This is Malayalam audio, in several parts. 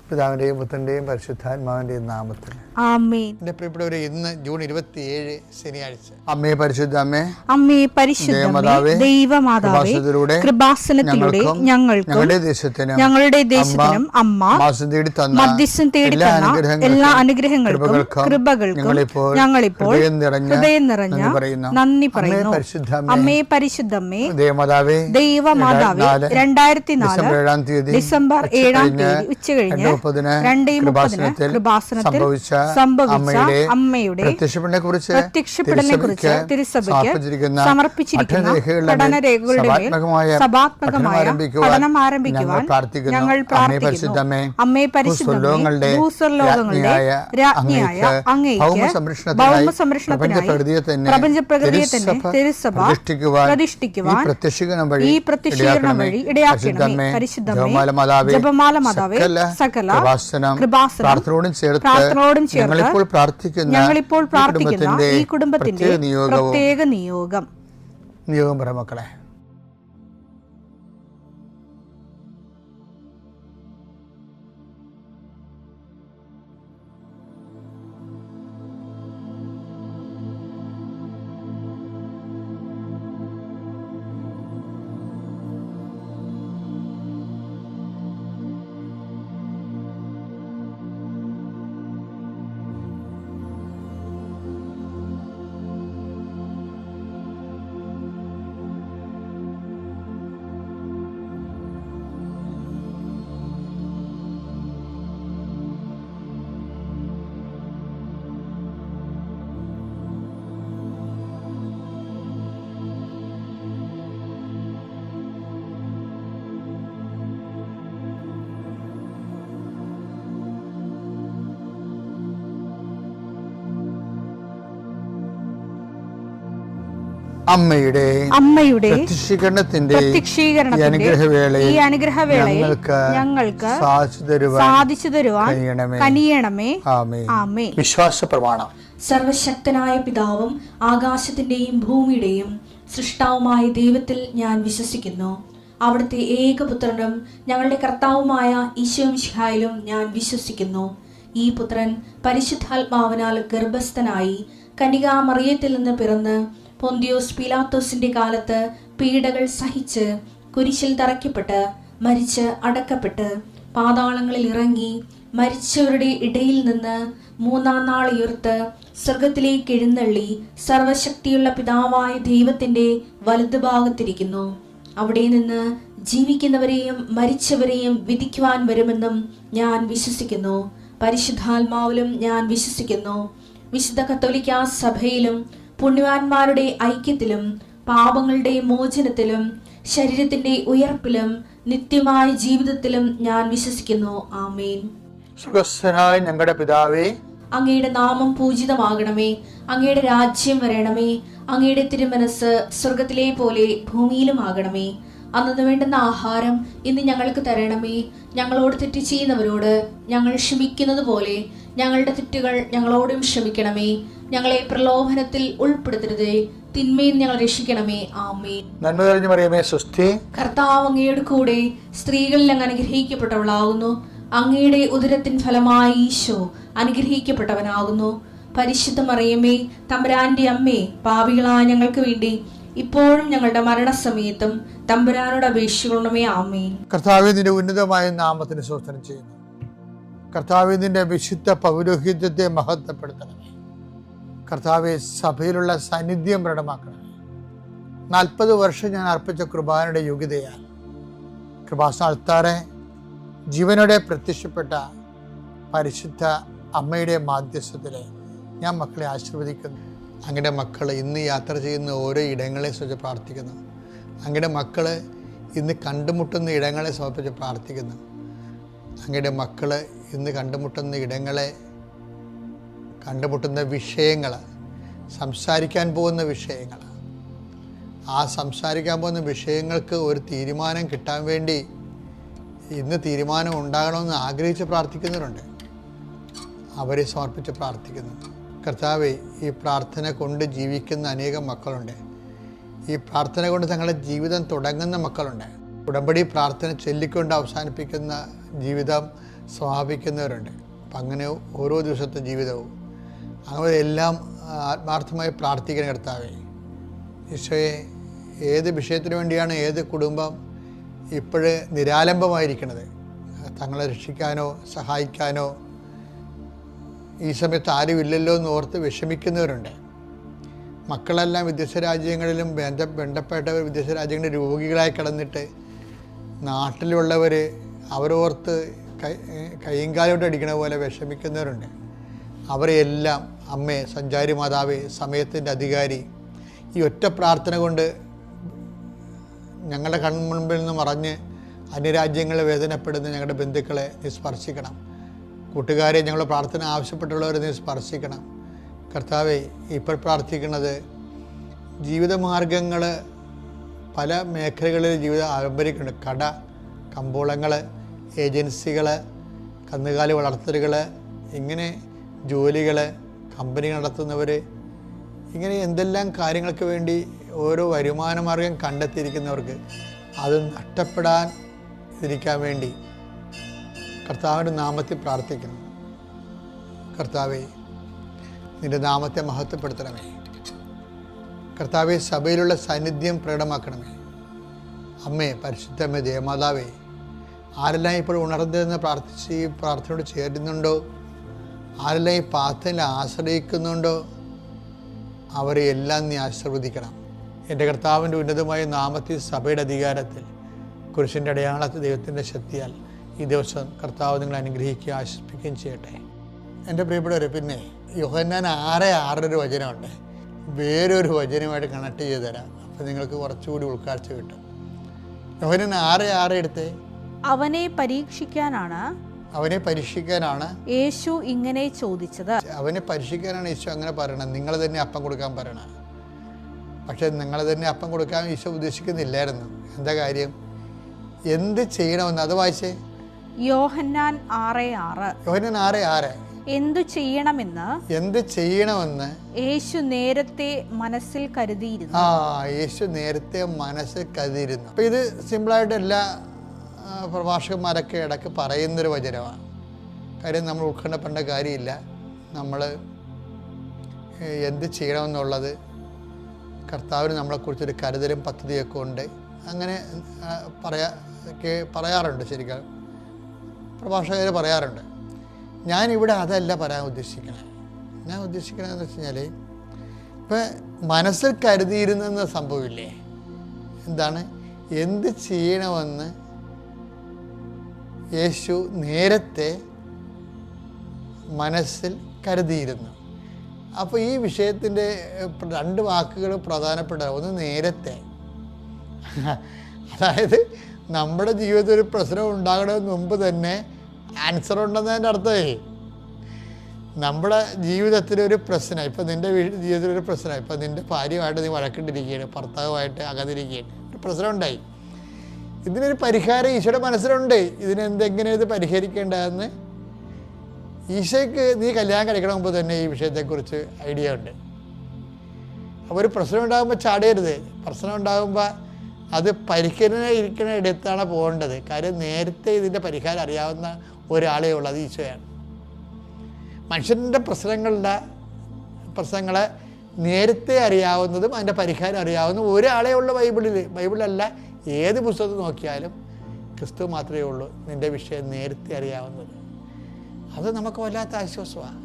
പിതാവിൻ്റെയും പുത്രൻ്റെയും പരിശുദ്ധാത്മാവിൻ്റെയും നാമത്തിൽ ആമേൻ. എൻ്റെ പ്രിയപ്പെട്ടവരെ, ഇന്ന് ജൂൺ 27 ശനിയാഴ്ച. അമ്മേ പരിശുദ്ധ അമ്മേ, അമ്മേ പരിശുദ്ധമേ, ദൈവമാതാവേ, കൃപാസനത്തിലൂടെ ഞങ്ങൾക്കും ഞങ്ങളുടെ ദേശത്തിനും അമ്മ മധ്യസ്ഥം തേടി തന്ന എല്ലാ അനുഗ്രഹങ്ങൾക്കും കൃപകൾക്കും ഞങ്ങളിപ്പോൾ ഹൃദയം നിറഞ്ഞ നന്ദി പറയുന്നു. അമ്മേ പരിശുദ്ധമേ, ദൈവമാതാവേ, 2004 ഡിസംബർ 7 ഉച്ചകഴിഞ്ഞ് 2:30 കൃപാസനത്തിൽ സംഭവിച്ച അമ്മയുടെ പ്രത്യക്ഷപ്പെടലിനെക്കുറിച്ച് തിരുസഭയ്ക്ക് സമർപ്പിച്ചിരിക്കുന്ന പഠനരേഖകളുടെ മേൽ സഭാത്മകമായ പഠനം ആരംഭിക്കുവാൻ ഞങ്ങൾ പ്രാർത്ഥിക്കുന്നു. അമ്മേ പരിശുദ്ധമേ, ഭൂസ്വർലോകങ്ങളുടെ രാജ്ഞിയായ അങ്ങേയ്ക്ക് ഭൗമസംരക്ഷണത്തിനായി പ്രപഞ്ചപ്രകൃതിയെ തന്നെ തിരുസഭ പ്രതിഷ്ഠിക്കുവാൻ ഈ പ്രത്യക്ഷീകരണം വഴി ഇടയാക്കണമേ. പരിശുദ്ധമേ, ജപമാല മാതാവേ, സകല കൃപാസനം പ്രാർത്ഥനയോടും ചേർത്ത് ഞങ്ങളിപ്പോൾ പ്രാർത്ഥിക്കുന്ന ഈ കുടുംബത്തിന്റെ പ്രത്യേക നിയോഗം പറ മക്കളെ. അമ്മയുടെ പ്രത്യക്ഷീകരണത്തിന്റെ ഈ അനുഗ്രഹവേളയിൽ ഞങ്ങൾക്ക് സാധിച്ചു തരുവാൻ കനിയണമേ. ആമേൻ. വിശ്വാസ പ്രമാണം. സർവശക്തനായ പിതാവും ആകാശത്തിന്റെയും ഭൂമിയുടെയും സൃഷ്ടാവുമായ ദൈവത്തിൽ ഞാൻ വിശ്വസിക്കുന്നു. അവിടുത്തെ ഏകപുത്രനും ഞങ്ങളുടെ കർത്താവുമായ ഈശോമിശിഹായിലും ഞാൻ വിശ്വസിക്കുന്നു. ഈ പുത്രൻ പരിശുദ്ധാത്മാവിനാൽ ഗർഭസ്ഥനായി കന്യകാമറിയത്തിൽ നിന്ന് പിറന്ന് പൊന്തിയോസ് പീലാത്തോസിന്റെ കാലത്ത് പീഡകൾ സഹിച്ച് കുരിശിൽ തറയ്ക്കപ്പെട്ട് മരിച്ച് അടക്കപ്പെട്ട് പാതാളങ്ങളിൽ ഇറങ്ങി മരിച്ചവരുടെ ഇടയിൽ നിന്ന് 3-ാം നാൾ ഉയർത്ത് സ്വർഗത്തിലേക്ക് എഴുന്നള്ളി സർവശക്തിയുള്ള പിതാവായ ദൈവത്തിന്റെ വലതുഭാഗത്തിരിക്കുന്നു. അവിടെ നിന്ന് ജീവിക്കുന്നവരെയും മരിച്ചവരെയും വിധിക്കുവാൻ വരുമെന്നും ഞാൻ വിശ്വസിക്കുന്നു. പരിശുദ്ധാത്മാവിലും ഞാൻ വിശ്വസിക്കുന്നു. വിശുദ്ധ കത്തോലിക്കാ സഭയിലും പുണ്യവാന്മാരുടെ ഐക്യത്തിലും പാപങ്ങളുടെ മോചനത്തിലും ശരീരത്തിന്റെ ഉയർപ്പിലും നിത്യമായ ജീവിതത്തിലും ഞാൻ വിശ്വസിക്കുന്നു. ആമേൻ. സുഖസ്ഥനായ ഞങ്ങളുടെ പിതാവേ, അങ്ങയുടെ നാമം പൂജിതമാകണമേ. അങ്ങയുടെ രാജ്യം വരണമേ. അങ്ങയുടെ തിരുമനസ് സ്വർഗത്തിലെ പോലെ ഭൂമിയിലും ആകണമേ. അന്നു വേണ്ടുന്ന ആഹാരം ഇന്ന് ഞങ്ങൾക്ക് തരണമേ. ഞങ്ങളോട് തെറ്റ് ചെയ്യുന്നവരോട് ഞങ്ങൾ ക്ഷമിക്കുന്നത് പോലെ ഞങ്ങളുടെ തെറ്റുകൾ ഞങ്ങളോടും ക്ഷമിക്കണമേ. ഞങ്ങളെ പ്രലോഭനത്തിൽ ഉൾപ്പെടുത്തരുതേ, തിന്മയിൽ ഞങ്ങൾ രക്ഷിക്കണമേ. ആമേൻ. നന്മ നിറഞ്ഞ മറിയമേ, സ്വസ്തി. കർത്താവ് അങ്ങയുടെ കൂടെ സ്ത്രീകളിൽ അങ്ങ് അനുഗ്രഹിക്കപ്പെട്ടവളാകുന്നു. അങ്ങയുടെ ഉദരത്തിൻ ഫലമായി ഈശോ അനുഗ്രഹിക്കപ്പെട്ടവനാകുന്നു. പരിശുദ്ധ മറിയമേ, തമ്പുരാന്റെ അമ്മേ, പാപികളായ ഞങ്ങൾക്ക് വേണ്ടി ഇപ്പോഴും ഞങ്ങളുടെ മരണസമയത്തും തമ്പുരാനോട് അപേക്ഷിക്കണമേ. ആമേൻ. കർത്താവേ, നിന്റെ ഉന്നതമായ നാമത്തിന് സ്തോത്രം ചെയ്യുന്നു. കർത്താവേ, നിന്റെ വിശുദ്ധ പൗരോഹിത്യത്തെ മഹത്വപ്പെടുത്തണമേ. കർത്താവെ, സഭയിലുള്ള സാന്നിധ്യം പ്രകടമാക്കണമേ. 40 വർഷം ഞാൻ അർപ്പിച്ച കൃപാനയുടെ യോഗ്യതയാൽ കൃപാസന അൾത്താറെ ജീവനോടെ പ്രത്യക്ഷപ്പെട്ട പരിശുദ്ധ അമ്മയുടെ മാധ്യസ്ഥത്തിലെ ഞാൻ മക്കളെ ആശീർവദിക്കുന്നു. അങ്ങയുടെ മക്കൾ ഇന്ന് യാത്ര ചെയ്യുന്ന ഓരോ ഇടങ്ങളെ സംബന്ധിച്ച് പ്രാർത്ഥിക്കുന്നു. അങ്ങയുടെ മക്കൾ ഇന്ന് കണ്ടുമുട്ടുന്ന ഇടങ്ങളെ സമർപ്പിച്ച് പ്രാർത്ഥിക്കുന്നു. അങ്ങയുടെ മക്കൾ ഇന്ന് കണ്ടുമുട്ടുന്ന ഇടങ്ങളെ, കണ്ടുമുട്ടുന്ന വിഷയങ്ങൾ, സംസാരിക്കാൻ പോകുന്ന വിഷയങ്ങൾ, ആ സംസാരിക്കാൻ പോകുന്ന വിഷയങ്ങൾക്ക് ഒരു തീരുമാനം കിട്ടാൻ വേണ്ടി ഇന്ന് തീരുമാനം ഉണ്ടാകണമെന്ന് ആഗ്രഹിച്ച് പ്രാർത്ഥിക്കുന്നവരുണ്ട്. അവരെ സമർപ്പിച്ച് പ്രാർത്ഥിക്കുന്നു. കർത്താവേ, ഈ പ്രാർത്ഥന കൊണ്ട് ജീവിക്കുന്ന അനേകം മക്കളുണ്ട്. ഈ പ്രാർത്ഥന കൊണ്ട് തങ്ങളുടെ ജീവിതം തുടങ്ങുന്ന മക്കളുണ്ട്. ഉടമ്പടി പ്രാർത്ഥന ചൊല്ലിക്കൊണ്ട് അവസാനിപ്പിക്കുന്ന ജീവിതം സമാപിക്കുന്നവരുണ്ട്. അപ്പം അങ്ങനെ ഓരോ ദിവസത്തെ ജീവിതവും അവരെല്ലാം ആത്മാർത്ഥമായി പ്രാർത്ഥിക്കണം. കർത്താവേ, ഈശോയെ, ഏത് വിഷയത്തിന് വേണ്ടിയാണ് ഏത് കുടുംബം ഇപ്പോഴ് നിരാലംബമായിരിക്കുന്നത്, തങ്ങളെ രക്ഷിക്കാനോ സഹായിക്കാനോ ഈ സമയത്ത് ആരുമില്ലല്ലോ എന്ന് ഓർത്ത് വിഷമിക്കുന്നവരുണ്ട്. മക്കളെല്ലാം വിദേശ രാജ്യങ്ങളിലും ബന്ധപ്പെട്ടവർ വിദേശ രാജ്യങ്ങളിൽ രോഗികളായി കിടന്നിട്ട് നാട്ടിലുള്ളവർ അവരോർത്ത് കൈകാലോട്ട് അടിക്കണ പോലെ വിഷമിക്കുന്നവരുണ്ട്. അവരെയെല്ലാം അമ്മേ, സഞ്ചാരി മാതാവേ, സമയത്തിൻ്റെ അധികാരി, ഈ ഒറ്റ പ്രാർത്ഥന കൊണ്ട് ഞങ്ങളുടെ കൺമുൻപിൽ നിന്ന് മറഞ്ഞ് അന്യരാജ്യങ്ങളിൽ വേദനപ്പെടുന്ന ഞങ്ങളുടെ ബന്ധുക്കളെ നീ സ്പർശിക്കണം. കൂട്ടുകാരെ, ഞങ്ങളുടെ പ്രാർത്ഥന ആവശ്യപ്പെട്ടുള്ളവരെ നീ സ്പർശിക്കണം. കർത്താവേ, ഇപ്പോൾ പ്രാർത്ഥിക്കുന്നത് ജീവിതമാർഗങ്ങൾ പല മേഖലകളിൽ ജീവിതം ആരംഭിക്കുന്നുണ്ട്. കട, കമ്പോളങ്ങൾ, ഏജൻസികൾ, കന്നുകാലി വളർത്തലുകൾ, ഇങ്ങനെ ജോലികൾ, കമ്പനി നടത്തുന്നവർ, ഇങ്ങനെ എന്തെല്ലാം കാര്യങ്ങൾക്ക് വേണ്ടി ഓരോ വരുമാന മാർഗം കണ്ടെത്തിയിരിക്കുന്നവർക്ക് അത് നഷ്ടപ്പെടാൻ ഇരിക്കാൻ വേണ്ടി കർത്താവിൻ്റെ നാമത്തിൽ പ്രാർത്ഥിക്കുന്നു. കർത്താവേ, നിൻ്റെ നാമത്തെ മഹത്വപ്പെടുത്തണമേ. കർത്താവെ, സഭയിലുള്ള സാന്നിധ്യം പ്രകടമാക്കണമേ. അമ്മേ, പരിശുദ്ധമ്മേ, ദേവമാതാവേ, ആരെല്ലാം ഇപ്പോൾ ഉണർന്നെന്ന് പ്രാർത്ഥിച്ച് ഈ പ്രാർത്ഥനയോട് ചേരുന്നുണ്ടോ, ആരെല്ലാം ഈ പ്രാർത്ഥനയിൽ ആശ്രയിക്കുന്നുണ്ടോ, അവരെ എല്ലാം നീ ആശീർവദിക്കണം. എൻ്റെ കർത്താവിൻ്റെ ഉന്നതമായ നാമത്തിൽ, സഭയുടെ അധികാരത്തിൽ, കുരിശിൻ്റെ അടയാളത്തിൽ, ദൈവത്തിൻ്റെ ശക്തിയാൽ ഈ ദിവസം കർത്താവ് നിങ്ങളെ അനുഗ്രഹിക്കുകയും ആശ്വസിപ്പിക്കുകയും ചെയ്യട്ടെ. എൻ്റെ പ്രിയപ്പെട്ടവരെ, പിന്നെ യോഹന്നാൻ 6:6 വചനമുണ്ട്. വേറൊരു വചനമായിട്ട് കണക്ട് ചെയ്ത് തരാം. അപ്പം നിങ്ങൾക്ക് കുറച്ചുകൂടി ഉൾക്കാഴ്ച കിട്ടും. യോഹന്നാൻ 6:6 എടുത്തേ. അവനെ പരീക്ഷിക്കാനാണ് യേശു ഇങ്ങനെ ചോദിച്ചത്. അവനെ പരീക്ഷിക്കാനാണ് ഈശോ അങ്ങനെ പറയണത്. നിങ്ങൾ തന്നെ അപ്പം കൊടുക്കാൻ പറയണം. പക്ഷെ നിങ്ങൾ തന്നെ അപ്പം കൊടുക്കാൻ ഈശോ ഉദ്ദേശിക്കുന്നില്ലായിരുന്നു. എന്താ കാര്യം? എന്ത് ചെയ്യണമെന്ന് അത് വായിച്ചേ. യോഹന്നാൻ 6:6 എന്തു ചെയ്യണമെന്ന് യേശു നേരത്തെ മനസ്സിൽ കരുതിയിരുന്നു. യേശു നേരത്തെ മനസ്സിൽ കരുതിയിരുന്നു. അപ്പം ഇത് സിമ്പിളായിട്ട് എല്ലാ പ്രഭാഷകന്മാരൊക്കെ ഇടയ്ക്ക് പറയുന്നൊരു വചനമാണ്. കാര്യം നമ്മൾ ഉൾക്കൊള്ളപ്പെടേണ്ട കാര്യമില്ല. നമ്മൾ എന്ത് ചെയ്യണമെന്നുള്ളത് കർത്താവിന് നമ്മളെക്കുറിച്ചൊരു കരുതലും പദ്ധതിയൊക്കെ ഉണ്ട്. അങ്ങനെ പറയാറുണ്ട്. ശരിക്കും പ്രഭാഷകർ പറയാറുണ്ട്. ഞാനിവിടെ അതല്ല പറയാൻ ഉദ്ദേശിക്കണത്. ഞാൻ ഉദ്ദേശിക്കണതെന്ന് വെച്ച് കഴിഞ്ഞാൽ, ഇപ്പം മനസ്സിൽ കരുതിയിരുന്നെന്ന സംഭവമില്ലേ, എന്താണ്? എന്ത് ചെയ്യണമെന്ന് യേശു നേരത്തെ മനസ്സിൽ കരുതിയിരുന്നു. അപ്പോൾ ഈ വിഷയത്തിൻ്റെ 2 വാക്കുകൾ പ്രധാനപ്പെട്ട. ഒന്ന് നേരത്തെ, അതായത് നമ്മുടെ ജീവിതത്തിൽ ഒരു പ്രശ്നം ഉണ്ടാകണമെന്ന് മുമ്പ് തന്നെ ആൻസർ ഉണ്ടെന്നതിൻ്റെ അർത്ഥമേ. നമ്മുടെ ജീവിതത്തിലൊരു പ്രശ്നം, ഇപ്പം നിൻ്റെ ജീവിതത്തിലൊരു പ്രശ്നം, ഇപ്പം നിൻ്റെ ഭാര്യയുമായിട്ട് നീ വഴക്കിട്ടിരിക്കുകയാണ്, ഭർത്താവുമായിട്ട് അകന്നിരിക്കുകയാണ്, ഒരു പ്രശ്നം ഉണ്ടായി. ഇതിനൊരു പരിഹാരം ഈശോയുടെ മനസ്സിലുണ്ട്. ഇതിനെന്തെങ്ങനെ ഇത് പരിഹരിക്കേണ്ടതെന്ന് ഈശോയ്ക്ക് നീ കല്യാണം കഴിക്കണ മുമ്പ് തന്നെ ഈ വിഷയത്തെക്കുറിച്ച് ഐഡിയ ഉണ്ട്. അപ്പോൾ ഒരു പ്രശ്നം ഉണ്ടാകുമ്പോൾ ചാടരുത്. പ്രശ്നം ഉണ്ടാകുമ്പോൾ അത് പരിഹരിക്കുന്ന ഇടത്താണ് പോകേണ്ടത്. കാര്യം നേരത്തെ ഇതിൻ്റെ പരിഹാരം അറിയാവുന്ന ഒരാളേ ഉള്ളൂ, അത് ഈശോയാണ്. മനുഷ്യൻ്റെ പ്രശ്നങ്ങളെ നേരത്തെ അറിയാവുന്നതും അതിൻ്റെ പരിഹാരം അറിയാവുന്നതും ഒരാളേ ഉള്ളൂ ബൈബിളല്ല ഏത് പുസ്തകത്തിൽ നോക്കിയാലും ക്രിസ്തു മാത്രമേ ഉള്ളൂ നിൻ്റെ വിഷയം നേരത്തെ അറിയാവുന്നത്. അത് നമുക്ക് വല്ലാത്ത ആശ്വാസമാണ്.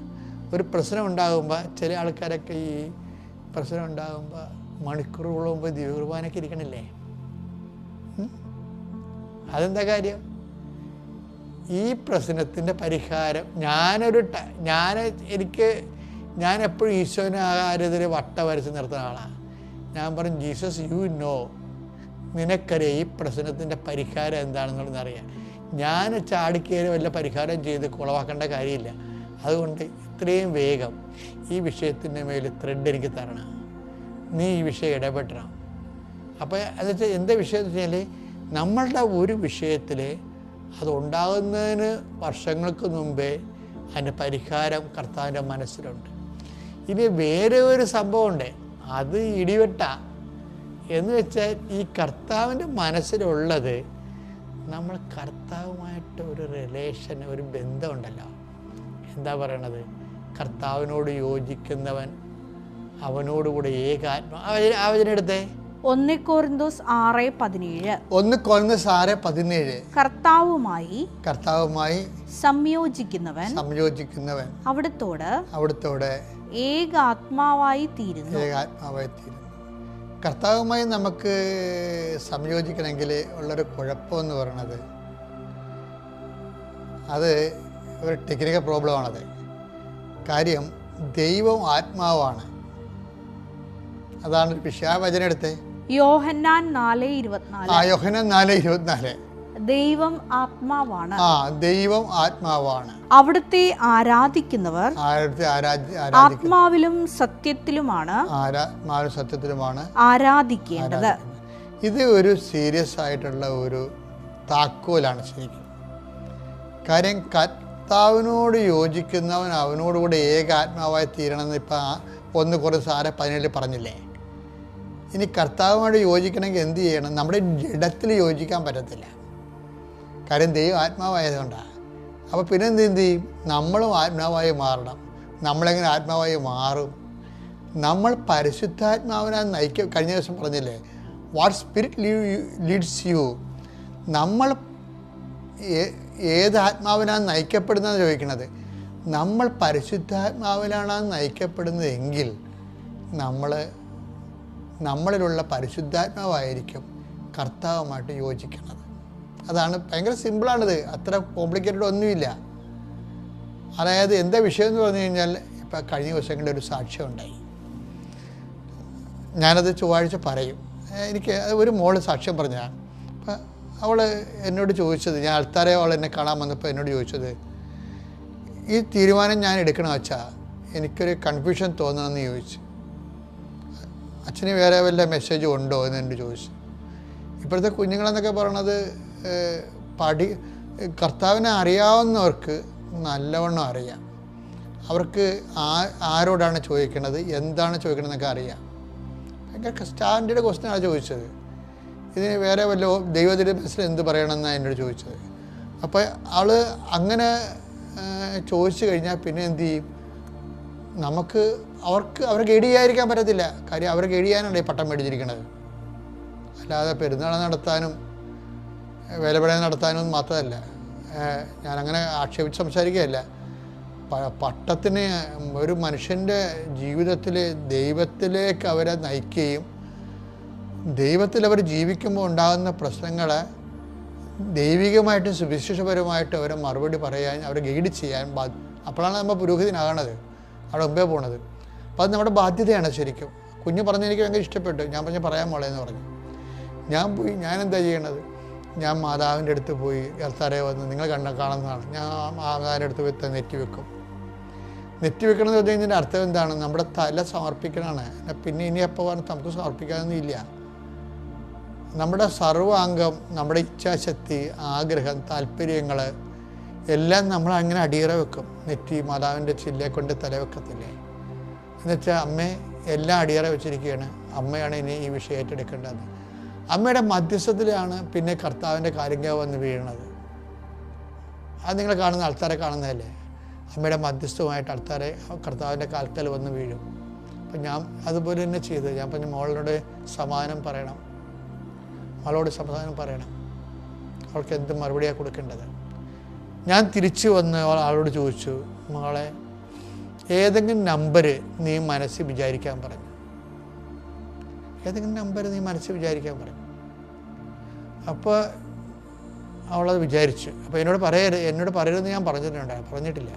ഒരു പ്രശ്നം ഉണ്ടാകുമ്പോൾ ചില ആൾക്കാരൊക്കെ ഈ പ്രശ്നം ഉണ്ടാകുമ്പോൾ മണിക്കൂറുകൾ മുമ്പ് ദിവ്യകുർബാനയ്ക്ക് ഇരിക്കണില്ലേ? അതെന്താ കാര്യം? ഈ പ്രശ്നത്തിൻ്റെ പരിഹാരം ഞാൻ എപ്പോഴും ഈശോനെ ആകാര്യത്തിൽ വട്ട വരച്ച് നിർത്തുന്ന ആളാണ്. ഞാൻ പറഞ്ഞു, ജീസസ്, യു നോ, നിനക്കറിയാം ഈ പ്രശ്നത്തിൻ്റെ പരിഹാരം എന്താണെന്നുള്ളത് അറിയാം. ഞാൻ ചാടിക്കയറി വല്ല പരിഹാരം ചെയ്ത് കുളവാക്കേണ്ട കാര്യമില്ല. അതുകൊണ്ട് ഇത്രയും വേഗം ഈ വിഷയത്തിൻ്റെ മേൽ ത്രെഡ് എനിക്ക് തരണം, നീ ഈ വിഷയം ഇടപെട്ടണം. അപ്പോൾ എന്നുവെച്ചാൽ എന്താ വിഷയം എന്ന് വെച്ചാൽ, നമ്മളുടെ ഒരു വിഷയത്തിൽ അതുണ്ടാകുന്നതിന് വർഷങ്ങൾക്ക് മുമ്പേ അതിൻ്റെ പരിഹാരം കർത്താവിൻ്റെ മനസ്സിലുണ്ട്. ഇനി വേറെ ഒരു സംഭവമുണ്ട്, അത് ഇടിവെട്ട എന്ന് വെച്ചാൽ ഈ കർത്താവിൻ്റെ മനസ്സിലുള്ളത് നമ്മൾ കർത്താവുമായിട്ട് ഒരു റിലേഷൻ, ഒരു ബന്ധമുണ്ടല്ലോ. എന്താ പറയണത്? കർത്താവിനോട് യോജിക്കുന്നവൻ അവനോടുകൂടെ ആവചനെടുത്തേ 1 കൊരിന്തോസ് 6:17. 1 കൊരിന്തോസ് 6:17. കർത്താവുമായി സംയോജിക്കുന്നവൻ അവിടുത്തോട് ഏകാത്മാവായി തീരുന്നു. കർത്താവുമായി നമുക്ക് സംയോജിക്കണമെങ്കിൽ ഉള്ളൊരു കുഴപ്പമെന്ന് പറയണത്, അത് ഒരു ടെക്നിക്കൽ പ്രോബ്ലമാണത്. കാര്യം ദൈവം ആത്മാവാണ്. അതാണ് ഒരു വിഷയവചനം എടുത്തേ. യോഹന്നാൻ 4:24. യോഹന്നാൻ 4:24. ദൈവം ആത്മാവാണ്. ദൈവം ആത്മാവാണ്. അവിടുത്തെ ആരാധിക്കുന്നവർ ആത്മാവിലും സത്യത്തിലുമാണ് ആരാധിക്കേണ്ടത്. ഇത് ഒരു സീരിയസ് ആയിട്ടുള്ള ഒരു താക്കോലാണ് ശരിക്കും. കാര്യം കർത്താവിനോട് യോജിക്കുന്നവൻ അവനോടുകൂടെ ഏകാത്മാവായി തീരണമെന്ന് ഇപ്പം 1 കൊരിന്തോസ് 6:17 പറഞ്ഞില്ലേ. ഇനി കർത്താവുമായിട്ട് യോജിക്കണമെങ്കിൽ എന്ത് ചെയ്യണം? നമ്മുടെ ജഡത്തിൽ യോജിക്കാൻ പറ്റത്തില്ല. കാര്യം ദൈവം ആത്മാവായതുകൊണ്ടാണ്. അപ്പോൾ പിന്നെ എന്ത് ചെയ്യും? നമ്മളും ആത്മാവായി മാറണം. നമ്മളെങ്ങനെ ആത്മാവായി മാറും? നമ്മൾ പരിശുദ്ധാത്മാവിനാൽ കഴിഞ്ഞ ദിവസം പറഞ്ഞില്ലേ, വാട്ട് സ്പിരിറ്റ് ലീഡ്സ് യു. നമ്മൾ ഏത് ആത്മാവിനാൽ നയിക്കപ്പെടുന്നതെന്ന് ചോദിക്കണത്. നമ്മൾ പരിശുദ്ധാത്മാവിലാണ് നയിക്കപ്പെടുന്നതെങ്കിൽ നമ്മളിലുള്ള പരിശുദ്ധാത്മാവായിരിക്കും കർത്താവുമായിട്ട് യോജിക്കുന്നത്. അതാണ് ഭയങ്കര സിമ്പിളാണിത്, അത്ര കോംപ്ലിക്കേറ്റഡ് ഒന്നുമില്ല. അതായത് എന്താ വിഷയം എന്ന് പറഞ്ഞു കഴിഞ്ഞാൽ, ഇപ്പം കഴിഞ്ഞ ദിവസങ്ങളുടെ ഒരു സാക്ഷ്യം ഉണ്ടായി. ഞാനത് ചൊവ്വാഴ്ച പറയും. എനിക്ക് ഒരു മോള് സാക്ഷ്യം പറഞ്ഞതാണ്. അപ്പം അവൾ എന്നോട് ചോദിച്ചത്, ഞാൻ ആൾക്കാരെ അവൾ എന്നെ കാണാൻ വന്നപ്പോൾ എന്നോട് ചോദിച്ചത്, ഈ തീരുമാനം ഞാൻ എടുക്കണമെന്ന് വെച്ചാൽ എനിക്കൊരു കൺഫ്യൂഷൻ തോന്നണമെന്ന് ചോദിച്ചു. അച്ഛന് വേറെ വല്ല മെസ്സേജ് ഉണ്ടോ എന്ന് എന്നോട് ചോദിച്ചു. ഇപ്പോഴത്തെ കുഞ്ഞുങ്ങളെന്നൊക്കെ പറയണത് കർത്താവിനെ അറിയാവുന്നവർക്ക് നല്ലവണ്ണം അറിയാം. അവർക്ക് ആരോടാണ് ചോദിക്കണത്, എന്താണ് ചോദിക്കണമെന്നൊക്കെ അറിയാം. ഭയങ്കര സ്റ്റാൻഡേർഡ് ക്വസ്റ്റ്യനാണ് ചോദിച്ചത്. ഇതിന് വേറെ വല്ല ദൈവത്തിൻ്റെ മനസ്സിൽ എന്ത് പറയണമെന്നാണ് എന്നോട് ചോദിച്ചത്. അപ്പോൾ അവൾ അങ്ങനെ ചോദിച്ചു കഴിഞ്ഞാൽ പിന്നെ എന്ത് ചെയ്യും? അവർക്ക് ഗൈഡ് ചെയ്യാതിരിക്കാൻ പറ്റത്തില്ല. കാര്യം അവർക്ക് ഗൈഡ് ചെയ്യാനാണ് ഈ പട്ടം മേടിച്ചിരിക്കുന്നത്. അല്ലാതെ പെരുന്നാൾ നടത്താനും വേലപട നടത്താനും മാത്രമല്ല. ഞാനങ്ങനെ ആക്ഷേപിച്ച് സംസാരിക്കുകയല്ല. പട്ടത്തിന് ഒരു മനുഷ്യൻ്റെ ജീവിതത്തിൽ ദൈവത്തിലേക്ക് അവരെ നയിക്കുകയും ദൈവത്തിൽ അവർ ജീവിക്കുമ്പോൾ ഉണ്ടാകുന്ന പ്രശ്നങ്ങളെ ദൈവികമായിട്ടും സുവിശേഷപരമായിട്ടും അവരെ മറുപടി പറയാൻ, അവരെ ഗൈഡ് ചെയ്യാൻ അപ്പോഴാണ് നമ്മൾ പുരോഹിതനാകണത്, അവിടെ മുമ്പേ പോണത്. അപ്പോൾ അത് നമ്മുടെ ബാധ്യതയാണ് ശരിക്കും. കുഞ്ഞ് പറഞ്ഞ് എനിക്ക് ഭയങ്കര ഇഷ്ടപ്പെട്ടു. ഞാൻ പറയാൻ മോളെ എന്ന് പറഞ്ഞു. ഞാൻ പോയി, ഞാനെന്താ ചെയ്യണത്? ഞാൻ മാതാവിൻ്റെ അടുത്ത് പോയി, കർത്താവേ വന്ന് നിങ്ങൾ കാണുന്നതാണ്. ഞാൻ മാതാവിൻ്റെ അടുത്ത് പോയി നെറ്റി വെക്കും. നെറ്റി വെക്കണമെന്ന് പറഞ്ഞു കഴിഞ്ഞാൽ അർത്ഥം എന്താണ്? നമ്മുടെ തല സമർപ്പിക്കണമാണ്. പിന്നെ ഇനി എപ്പോൾ പറഞ്ഞാൽ നമുക്ക് സമർപ്പിക്കാനൊന്നും ഇല്ല. നമ്മുടെ സർവാംഗം, നമ്മുടെ ഇച്ഛാശക്തി, ആഗ്രഹം, താല്പര്യങ്ങൾ എല്ലാം നമ്മൾ അങ്ങനെ അടിയറ വെക്കും. നെറ്റി മാതാവിൻ്റെ ചില്ലെ കൊണ്ട് തല വെക്കത്തില്ലേ? എന്നുവെച്ചാൽ അമ്മേ എല്ലാം അടിയറ വെച്ചിരിക്കുകയാണ്. അമ്മയാണ് ഇനി ഈ വിഷയം ഏറ്റെടുക്കേണ്ടത്. അമ്മയുടെ മധ്യസ്ഥത്തിലാണ് പിന്നെ കർത്താവിൻ്റെ കാര്യങ്ങൾ വന്ന് വീഴുന്നത്. അത് നിങ്ങൾ കാണുന്ന ആൾക്കാരെ കാണുന്നതല്ലേ? അമ്മയുടെ മധ്യസ്ഥവുമായിട്ട് ആൾക്കാരെ കർത്താവിൻ്റെ കാൽക്കൽ വന്ന് വീഴും. അപ്പം ഞാൻ അതുപോലെ തന്നെ ചെയ്ത് ഞാൻ പറഞ്ഞു, മോളോട് സമാധാനം പറയണം, അവളോട് സമാധാനം പറയണം. അവൾക്ക് എന്ത് മറുപടിയാണ് കൊടുക്കേണ്ടത്? ഞാൻ തിരിച്ചു വന്ന് ആളോട് ചോദിച്ചു, മകളെ ഏതെങ്കിലും നമ്പർ നീ മനസ്സിൽ വിചാരിക്കാൻ പറഞ്ഞു. ഏതെങ്കിലും നമ്പർ നീ മനസ്സിൽ വിചാരിക്കാൻ പറഞ്ഞു. അപ്പോൾ അവളത് വിചാരിച്ചു. അപ്പോൾ എന്നോട് പറയരുതെന്ന് ഞാൻ പറഞ്ഞിട്ടില്ല.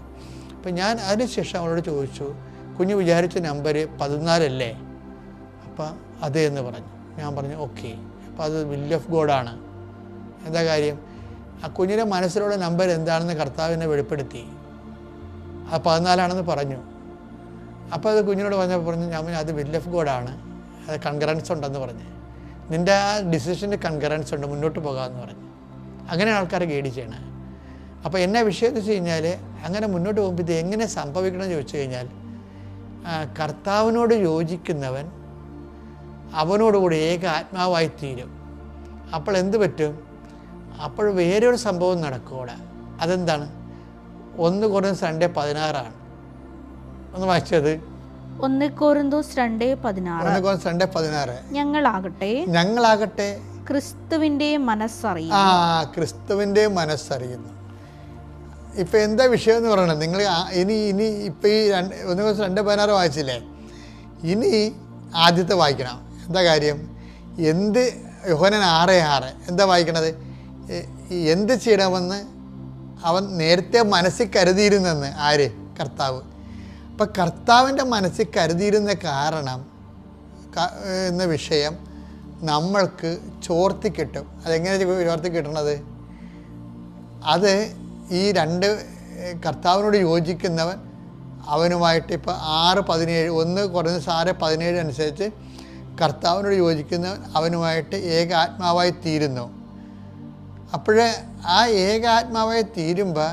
അപ്പം ഞാൻ അതിനുശേഷം അവളോട് ചോദിച്ചു, കുഞ്ഞ് വിചാരിച്ച നമ്പർ 14 അല്ലേ? അപ്പം അതേ എന്ന് പറഞ്ഞു. ഞാൻ പറഞ്ഞു ഓക്കെ. അപ്പോൾ അത് വിൽ ഓഫ് ഗോഡാണ്. എന്താ കാര്യം? ആ കുഞ്ഞിൻ്റെ മനസ്സിലുള്ള നമ്പർ എന്താണെന്ന് കർത്താവിനെ വെളിപ്പെടുത്തി. അത് 14 പറഞ്ഞു. അപ്പോൾ അത് കുഞ്ഞിനോട് പറഞ്ഞു, ഞാൻ അത് വിൽ ഓഫ് ഗോഡാണ്, അത് കൺകറൻസ് ഉണ്ടെന്ന് പറഞ്ഞു. നിൻ്റെ ആ ഡിസിഷന് കൺകറൻസ് ഉണ്ട്, മുന്നോട്ട് പോകാമെന്ന് പറഞ്ഞു. അങ്ങനെ ആൾക്കാരെ ഗൈഡ് ചെയ്യണം. അപ്പോൾ എന്നാ വിഷയം എന്ന് വെച്ച് കഴിഞ്ഞാൽ, അങ്ങനെ മുന്നോട്ട് പോകുമ്പോൾ ഇത് എങ്ങനെ സംഭവിക്കണമെന്ന് ചോദിച്ചു കഴിഞ്ഞാൽ, കർത്താവിനോട് യോജിക്കുന്നവൻ അവനോടുകൂടി ഏക ആത്മാവായി തീരും. അപ്പോൾ എന്ത് പറ്റും? അപ്പോൾ വേറെ ഒരു സംഭവം നടക്കും അവിടെ. അതെന്താണ്? 1 കൊരിന്ത്യർ 2:16 ഒന്ന് വായിച്ചത്. 1 കൊരിന്തോസ് 2:16 ഞങ്ങളാകട്ടെ ക്രിസ്തുവിന്റെ മനസ്സറിയുന്നു. ക്രിസ്തുവിൻ്റെ മനസ്സറിയുന്നു. ഇപ്പം എന്താ വിഷയം എന്ന് പറയണത്? നിങ്ങൾ ഇനി ഇപ്പം ഈ 1 കൊരിന്ത്യർ 2:16 വായിച്ചില്ലേ? ഇനി ആദ്യത്തെ വായിക്കണം. എന്താ കാര്യം? യോഹന്നാൻ 6:6 എന്താ വായിക്കണത്? എന്ത് ചെയ്യണമെന്ന് അവൻ നേരത്തെ മനസ്സിൽ കരുതിയിരുന്നെന്ന്. ആര്? കർത്താവ്. അപ്പം കർത്താവിൻ്റെ മനസ്സിൽ കരുതിയിരുന്ന കാരണം എന്ന വിഷയം നമ്മൾക്ക് ചോർത്തി കിട്ടും. അതെങ്ങനെ ചോർത്തി കിട്ടണത്? അത് ഈ 2 കർത്താവിനോട് യോജിക്കുന്നവൻ അവനുമായിട്ട് ഇപ്പോൾ 6:17 1 കൊരിന്ത്യർ 6:17 അനുസരിച്ച് കർത്താവിനോട് യോജിക്കുന്നവൻ അവനുമായിട്ട് ഏകാത്മാവായി തീരുന്നു. അപ്പോൾ ആ ഏകാത്മാവായി തീരുമ്പോൾ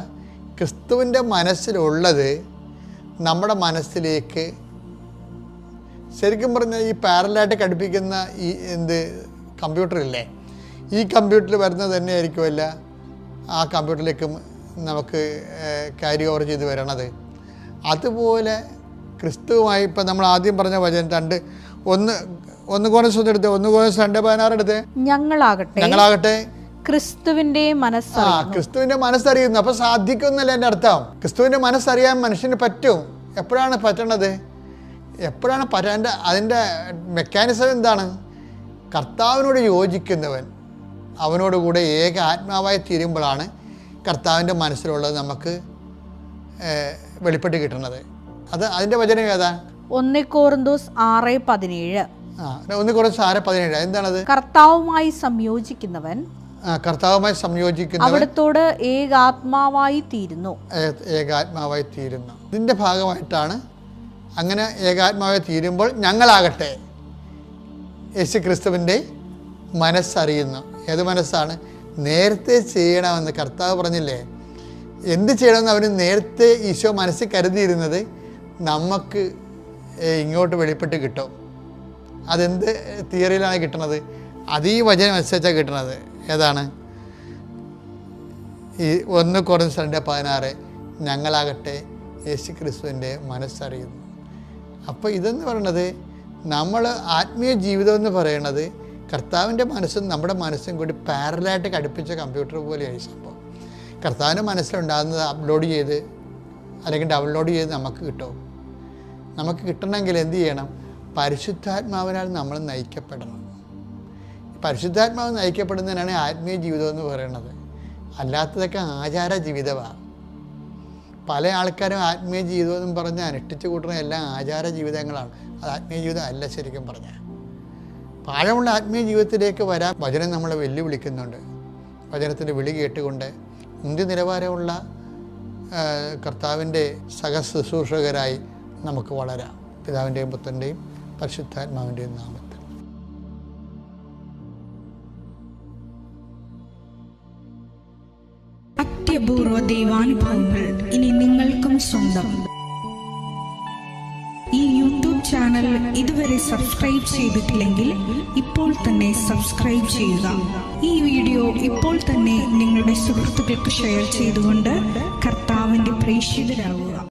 ക്രിസ്തുവിൻ്റെ മനസ്സിലുള്ളത് നമ്മുടെ മനസ്സിലേക്ക് ശരിക്കും പറഞ്ഞാൽ ഈ പാരലായിട്ട് ഘടിപ്പിക്കുന്ന ഈ കമ്പ്യൂട്ടറില്ലേ, ഈ കമ്പ്യൂട്ടറിൽ വരുന്നത് തന്നെ ആയിരിക്കുമല്ല ആ കമ്പ്യൂട്ടറിലേക്കും നമുക്ക് ക്യാരി ഓവർ ചെയ്ത് വരണത്. അതുപോലെ ക്രിസ്തുവുമായി ഇപ്പം നമ്മൾ ആദ്യം പറഞ്ഞ വചനം 1 കൊരിന്ത്യർ എടുത്ത് 1 കൊരിന്ത്യർ 2:16 എടുത്ത് ഞങ്ങളാകട്ടെ ക്രിസ്തുവിന്റെ മനസ്സറിയുന്നു. അപ്പം സാധിക്കുമെന്നല്ല എൻ്റെ അർത്ഥം. ക്രിസ്തുവിൻ്റെ മനസ്സറിയാൻ മനുഷ്യന് പറ്റും. എപ്പോഴാണ് പറ്റണത്? അതിൻ്റെ മെക്കാനിസം എന്താണ്? കർത്താവിനോട് യോജിക്കുന്നവൻ അവനോടുകൂടെ ഏക ആത്മാവായി തീരുമ്പോഴാണ് കർത്താവിൻ്റെ മനസ്സിലുള്ളത് നമുക്ക് വെളിപ്പെട്ട് കിട്ടുന്നത്. അതിൻ്റെ വചനം ഏതാ? 1 കൊരിന്തോസ് 6:17 1 കൊരിന്ത്യർ 6:17 എന്താണത്? കർത്താവുമായി സംയോജിക്കുന്നവൻ അവിടത്തോട് ഏകാത്മാവായി തീരുന്നു. ഇതിൻ്റെ ഭാഗമായിട്ടാണ് അങ്ങനെ ഏകാത്മാവായി തീരുമ്പോൾ ഞങ്ങളാകട്ടെ യേശു ക്രിസ്തുവിൻ്റെ മനസ്സറിയുന്നു. ഏത് മനസ്സാണ്? നേരത്തെ ചെയ്യണമെന്ന് കർത്താവ് പറഞ്ഞില്ലേ? എന്ത് ചെയ്യണമെന്ന് അവന് നേരത്തെ ഈശോ മനസ്സിൽ കരുതിയിരുന്നത് നമുക്ക് ഇങ്ങോട്ട് വെളിപ്പെട്ട് കിട്ടും. അതെന്ത് തിയറിയിലാണ് കിട്ടുന്നത്? അത് ഈ വചനം അനുസരിച്ചാണ് കിട്ടുന്നത്. ഏതാണ്? ഈ 1 കൊരിന്ത്യർ 2:16 ഞങ്ങളാകട്ടെ യേശു ക്രിസ്തുവിൻ്റെ മനസ്സറിയുന്നു. അപ്പോൾ ഇതെന്ന് പറയുന്നത് നമ്മൾ ആത്മീയ ജീവിതം എന്ന് പറയുന്നത് കർത്താവിൻ്റെ മനസ്സും നമ്മുടെ മനസ്സും കൂടി പാരലായിട്ട് ഘടിപ്പിച്ച കമ്പ്യൂട്ടർ പോലെയായി സംഭവം. കർത്താവിൻ്റെ മനസ്സിലുണ്ടാകുന്നത് അപ്ലോഡ് ചെയ്ത് അല്ലെങ്കിൽ ഡൗൺലോഡ് ചെയ്ത് നമുക്ക് കിട്ടും. നമുക്ക് കിട്ടണമെങ്കിൽ എന്ത് ചെയ്യണം? പരിശുദ്ധാത്മാവിനാൽ നമ്മൾ നയിക്കപ്പെടണം. പരിശുദ്ധാത്മാവ് നയിക്കപ്പെടുന്നതിനാണ് ആത്മീയ ജീവിതം എന്ന് പറയുന്നത്. അല്ലാത്തതൊക്കെ ആചാര ജീവിതമാണ്. പല ആൾക്കാരും ആത്മീയ ജീവിതം എന്നും പറഞ്ഞ് അനുഷ്ഠിച്ച് കൂട്ടുന്ന എല്ലാം ആചാര ജീവിതങ്ങളാണ്. അത് ആത്മീയ ജീവിതം അല്ല. ശരിക്കും പറഞ്ഞാൽ ആഴമുള്ള ആത്മീയ ജീവിതത്തിലേക്ക് വരാൻ വചനം നമ്മളെ വെല്ലുവിളിക്കുന്നുണ്ട്. വചനത്തിൻ്റെ വിളി കേട്ടുകൊണ്ട് മുന്തിയ നിലവാരമുള്ള കർത്താവിൻ്റെ സഹശുശ്രൂഷകരായി നമുക്ക് വളരാം. പിതാവിൻ്റെയും പുത്രൻ്റെയും പരിശുദ്ധാത്മാവിൻ്റെയും നാമത്തിൽ. അത്യപൂർവ ദൈവാനുഭവങ്ങൾ ഇനി നിങ്ങൾക്കും സ്വന്തം. ഈ യൂട്യൂബ് ചാനൽ ഇതുവരെ സബ്സ്ക്രൈബ് ചെയ്തിട്ടില്ലെങ്കിൽ ഇപ്പോൾ തന്നെ സബ്സ്ക്രൈബ് ചെയ്യുക. ഈ വീഡിയോ ഇപ്പോൾ തന്നെ നിങ്ങളുടെ സുഹൃത്തുക്കൾക്ക് ഷെയർ ചെയ്തുകൊണ്ട് കർത്താവിൻ്റെ പ്രേക്ഷിതരാകുക.